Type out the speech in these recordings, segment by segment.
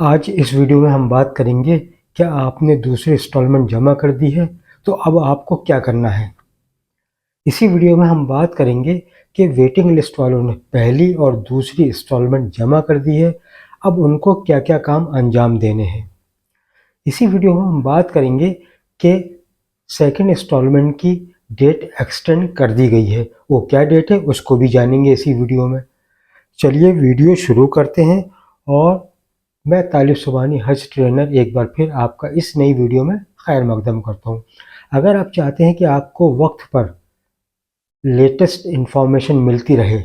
आज इस वीडियो में हम बात करेंगे क्या आपने दूसरी इंस्टॉलमेंट जमा कर दी है तो अब आपको क्या करना है। इसी वीडियो में हम बात करेंगे कि वेटिंग लिस्ट वालों ने पहली और दूसरी इंस्टॉलमेंट जमा कर दी है, अब उनको क्या क्या काम अंजाम देने हैं। इसी वीडियो में हम बात करेंगे कि सेकंड इंस्टॉलमेंट की डेट एक्सटेंड कर दी गई है, वो क्या डेट है उसको भी जानेंगे इसी वीडियो में। चलिए वीडियो शुरू करते हैं। और मैं तालिब सुबहानी हज ट्रेनर एक बार फिर आपका इस नई वीडियो में खैर मकदम करता हूँ। अगर आप चाहते हैं कि आपको वक्त पर लेटेस्ट इन्फॉर्मेशन मिलती रहे,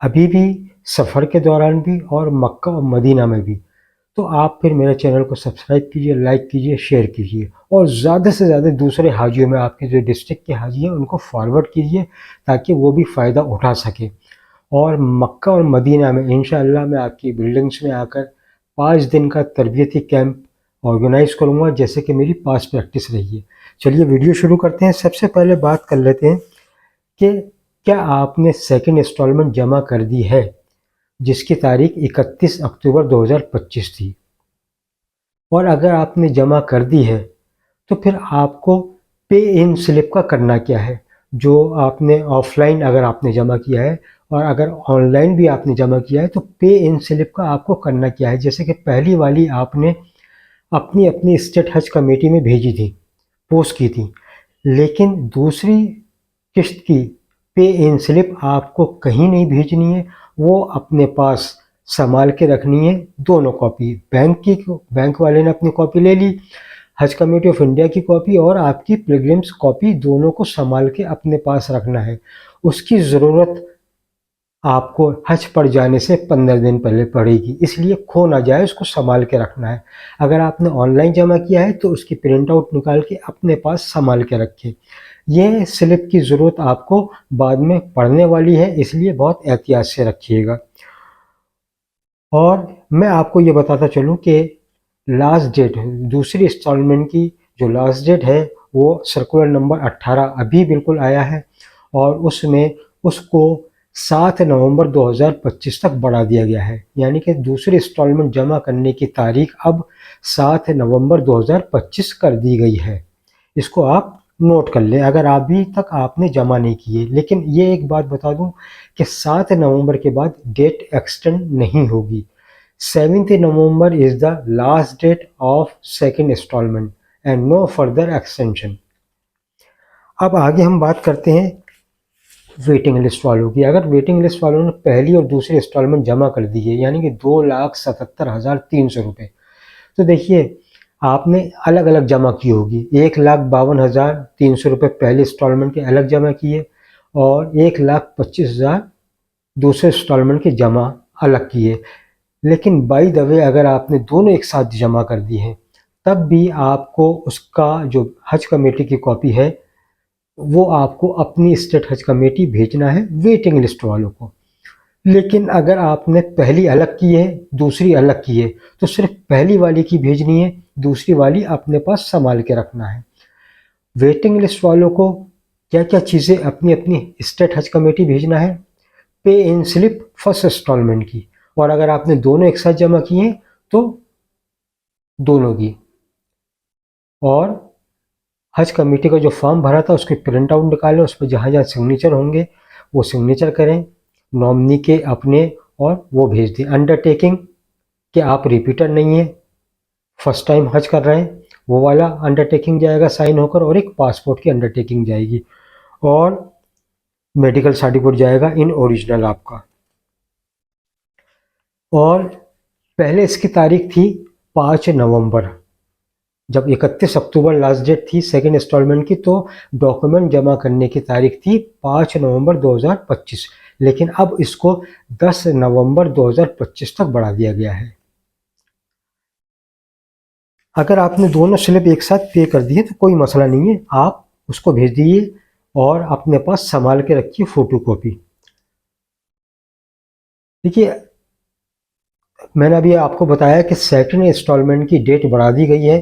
अभी भी, सफ़र के दौरान भी और मक्का और मदीना में भी, तो आप फिर मेरे चैनल को सब्सक्राइब कीजिए, लाइक कीजिए, शेयर कीजिए और ज़्यादा से ज़्यादा दूसरे हाजियों में, आपके जो डिस्ट्रिक्ट के हाजी हैं उनको फॉरवर्ड कीजिए ताकि वो भी फ़ायदा उठा सकें। और मक्का और मदीना में इंशाअल्लाह मैं आपकी बिल्डिंग्स में आकर 5 दिन का तरबियती कैंप ऑर्गेनाइज़ करूँगा, जैसे कि मेरी पास प्रैक्टिस रही है। चलिए वीडियो शुरू करते हैं। सबसे पहले बात कर लेते हैं कि क्या आपने सेकंड इंस्टॉलमेंट जमा कर दी है, जिसकी तारीख 31 अक्टूबर 2025 थी। और अगर आपने जमा कर दी है तो फिर आपको पे इन स्लिप का करना क्या है। जो आपने ऑफलाइन अगर आपने जमा किया है और अगर ऑनलाइन भी आपने जमा किया है तो पे इन स्लिप का आपको करना क्या है। जैसे कि पहली वाली आपने अपनी अपनी स्टेट हज कमेटी में भेजी थी, पोस्ट की थी, लेकिन दूसरी किश्त की पे इन स्लिप आपको कहीं नहीं भेजनी है, वो अपने पास संभाल के रखनी है। दोनों कॉपी, बैंक वाले ने अपनी कॉपी ले ली, हज कमेटी ऑफ इंडिया की कॉपी और आपकी पिलग्रिम्स कॉपी, दोनों को संभाल के अपने पास रखना है। उसकी ज़रूरत आपको हज पड़ जाने से 15 दिन पहले पड़ेगी, इसलिए खो ना जाए, उसको संभाल के रखना है। अगर आपने ऑनलाइन जमा किया है तो उसकी प्रिंट आउट निकाल के अपने पास संभाल के रखें। ये स्लिप की ज़रूरत आपको बाद में पड़ने वाली है, इसलिए बहुत एहतियात से रखिएगा। और मैं आपको ये बताता चलूँ कि लास्ट डेट दूसरी इंस्टॉलमेंट की जो लास्ट डेट है वो सर्कुलर नंबर 18 अभी बिल्कुल आया है और उसमें उसको 7 नवंबर 2025 तक बढ़ा दिया गया है। यानी कि दूसरी इंस्टॉलमेंट जमा करने की तारीख अब 7 नवंबर 2025 कर दी गई है। इसको आप नोट कर लें अगर अभी तक आपने जमा नहीं किए। लेकिन ये एक बात बता दूं कि 7 नवंबर के बाद डेट एक्सटेंड नहीं होगी। 7th November is the last date of second instalment and no further extension. अब आगे हम बात करते हैं वेटिंग लिस्ट वालों की। अगर वेटिंग लिस्ट वालों ने पहली और दूसरी इंस्टॉलमेंट जमा कर दी है, यानी कि 2,77,300 रुपये, तो देखिए आपने अलग अलग जमा की होगी। 1,52,300 रुपये पहले इंस्टॉलमेंट के अलग जमा किए और 1,25,000 दूसरे इंस्टॉलमेंट के जमा अलग किए। लेकिन बाय द वे अगर आपने दोनों एक साथ जमा कर दी हैं तब भी आपको उसका जो हज कमेटी की कॉपी है वो आपको अपनी स्टेट हज कमेटी भेजना है वेटिंग लिस्ट वालों को। लेकिन अगर आपने पहली अलग की है, दूसरी अलग की है, तो सिर्फ पहली वाली की भेजनी है, दूसरी वाली अपने पास संभाल के रखना है। वेटिंग लिस्ट वालों को क्या क्या चीज़ें अपनी अपनी स्टेट हज कमेटी भेजना है। पे इन स्लिप फर्स्ट इंस्टॉलमेंट की, और अगर आपने दोनों एक साथ जमा किए हैं तो दोनों की। और हज कमेटी का जो फॉर्म भरा था उसकी प्रिंट आउट निकालें, उस पर जहाँ जहाँ सिग्नेचर होंगे वो सिग्नेचर करें, नॉमिनी के अपने, और वो भेज दें। अंडरटेकिंग कि आप रिपीटर नहीं हैं, फर्स्ट टाइम हज कर रहे हैं, वो वाला अंडरटेकिंग जाएगा साइन होकर, और एक पासपोर्ट की अंडरटेकिंग जाएगी और मेडिकल सर्टिफिकेट जाएगा इन ओरिजिनल आपका। और पहले इसकी तारीख थी 5 नवंबर, जब 31 अक्टूबर लास्ट डेट थी सेकेंड इंस्टॉलमेंट की, तो डॉक्यूमेंट जमा करने की तारीख थी 5 नवंबर 2025। लेकिन अब इसको 10 नवंबर 2025 तक बढ़ा दिया गया है। अगर आपने दोनों स्लिप एक साथ पे कर दिए तो कोई मसला नहीं है, आप उसको भेज दीजिए और अपने पास संभाल के रखिए फोटो कॉपी। देखिए मैंने अभी आपको बताया कि सेकेंड इंस्टॉलमेंट की डेट बढ़ा दी गई है,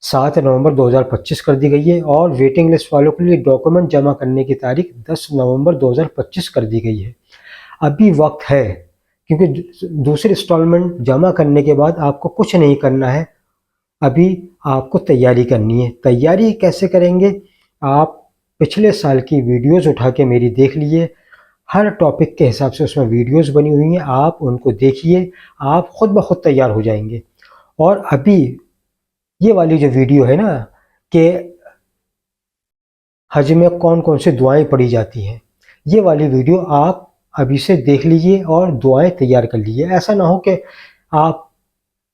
7 नवंबर 2025 कर दी गई है, और वेटिंग लिस्ट वालों के लिए डॉक्यूमेंट जमा करने की तारीख 10 नवंबर 2025 कर दी गई है। अभी वक्त है क्योंकि दूसरी इंस्टॉलमेंट जमा करने के बाद आपको कुछ नहीं करना है, अभी आपको तैयारी करनी है। तैयारी कैसे करेंगे? आप पिछले साल की वीडियोस उठा के मेरी देख लीजिए, हर टॉपिक के हिसाब से उसमें वीडियोस बनी हुई हैं, आप उनको देखिए, आप खुद ब खुद तैयार हो जाएंगे। और अभी ये वाली जो वीडियो है ना कि हज में कौन कौन सी दुआएं पढ़ी जाती हैं, ये वाली वीडियो आप अभी से देख लीजिए और दुआएं तैयार कर लीजिए। ऐसा ना हो कि आप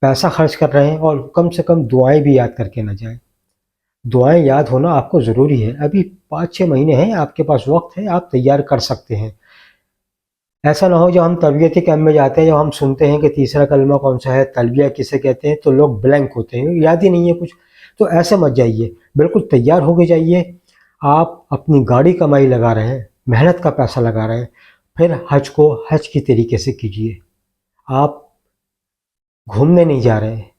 पैसा खर्च कर रहे हैं और कम से कम दुआएं भी याद करके ना जाएं। दुआएं याद होना आपको ज़रूरी है। अभी 5-6 महीने हैं, आपके पास वक्त है, आप तैयार कर सकते हैं। ऐसा ना हो जब हम तरबियती कैंप में जाते हैं, जब हम सुनते हैं कि तीसरा कलमा कौन सा है, तलबिया किसे कहते हैं, तो लोग ब्लैंक होते हैं, याद ही नहीं है कुछ। तो ऐसे मत जाइए, बिल्कुल तैयार होके जाइए। आप अपनी गाड़ी कमाई लगा रहे हैं, मेहनत का पैसा लगा रहे हैं, फिर हज को हज की तरीके से कीजिए। आप घूमने नहीं जा रहे हैं,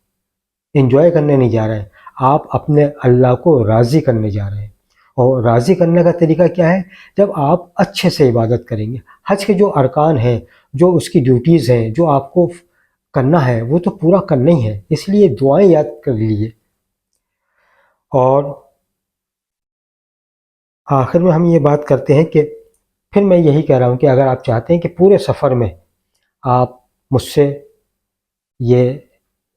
एंजॉय करने नहीं जा रहे हैं, आप अपने अल्लाह को राज़ी करने जा रहे हैं। और राज़ी करने का तरीका क्या है? जब आप अच्छे से इबादत करेंगे। हज के जो अरकान हैं, जो उसकी ड्यूटीज़ हैं, जो आपको करना है, वो तो पूरा करना ही है, इसलिए दुआएं याद कर लीजिए। और आखिर में हम ये बात करते हैं कि फिर मैं यही कह रहा हूँ कि अगर आप चाहते हैं कि पूरे सफ़र में आप मुझसे ये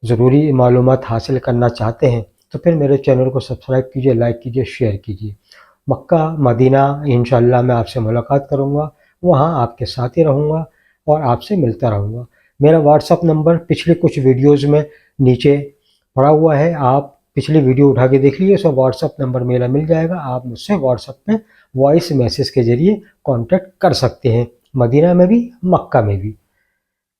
ज़रूरी मालूमात हासिल करना चाहते हैं, तो फिर मेरे चैनल को सब्सक्राइब कीजिए, लाइक कीजिए, शेयर कीजिए। मक्का मदीना इंशाअल्लाह मैं आपसे मुलाकात करूँगा, वहाँ आपके साथ ही रहूँगा और आपसे मिलता रहूँगा। मेरा व्हाट्सअप नंबर पिछली कुछ वीडियोज़ में नीचे पड़ा हुआ है, आप पिछली वीडियो उठा के देख लीजिए, उसमें व्हाट्सअप नंबर मेरा मिल जाएगा। आप मुझसे व्हाट्सअप में वॉइस मैसेज के ज़रिए कॉन्टैक्ट कर सकते हैं, मदीना में भी, मक्का में भी।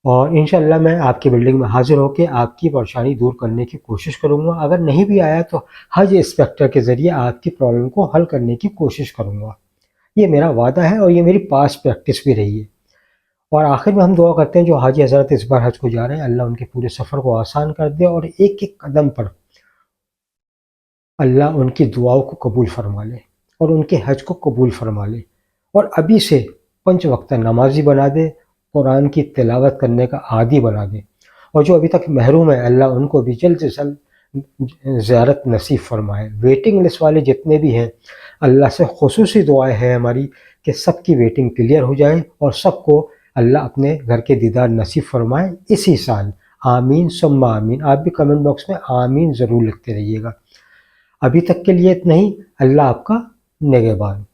और इंशाअल्लाह मैं आपकी बिल्डिंग में हाज़िर होकर आपकी परेशानी दूर करने की कोशिश करूँगा। अगर नहीं भी आया तो हज इंस्पेक्टर के ज़रिए आपकी प्रॉब्लम को हल करने की कोशिश करूँगा। ये मेरा वादा है और ये मेरी पास्ट प्रैक्टिस भी रही है। और आखिर में हम दुआ करते हैं जो हाजी हज़रत इस बार हज को जा रहे हैं, अल्लाह उनके पूरे सफ़र को आसान कर दे और एक-एक कदम पर अल्लाह उनकी दुआओं को कबूल फ़रमा ले और उनके हज को कबूल फ़रमा ले। और अभी से 5 वक़्त नमाज़ी बना दे, कुरान की तिलावत करने का आदी बना दे। और जो अभी तक महरूम है, अल्लाह उनको भी जल्द से जल्द ज़ियारत नसीब फ़रमाए। वेटिंग लिस्ट वाले जितने भी हैं, अल्लाह से ख़ुसूसी दुआएँ हैं हमारी कि सबकी वेटिंग क्लियर हो जाए और सबको अल्लाह अपने घर के दीदार नसीब फ़रमाए इसी साल। आमीन सुम्मा आमीन। आप भी कमेंट बॉक्स में आमीन ज़रूर लिखते रहिएगा। अभी तक के लिए इतना ही। अल्लाह आपका निगहबान।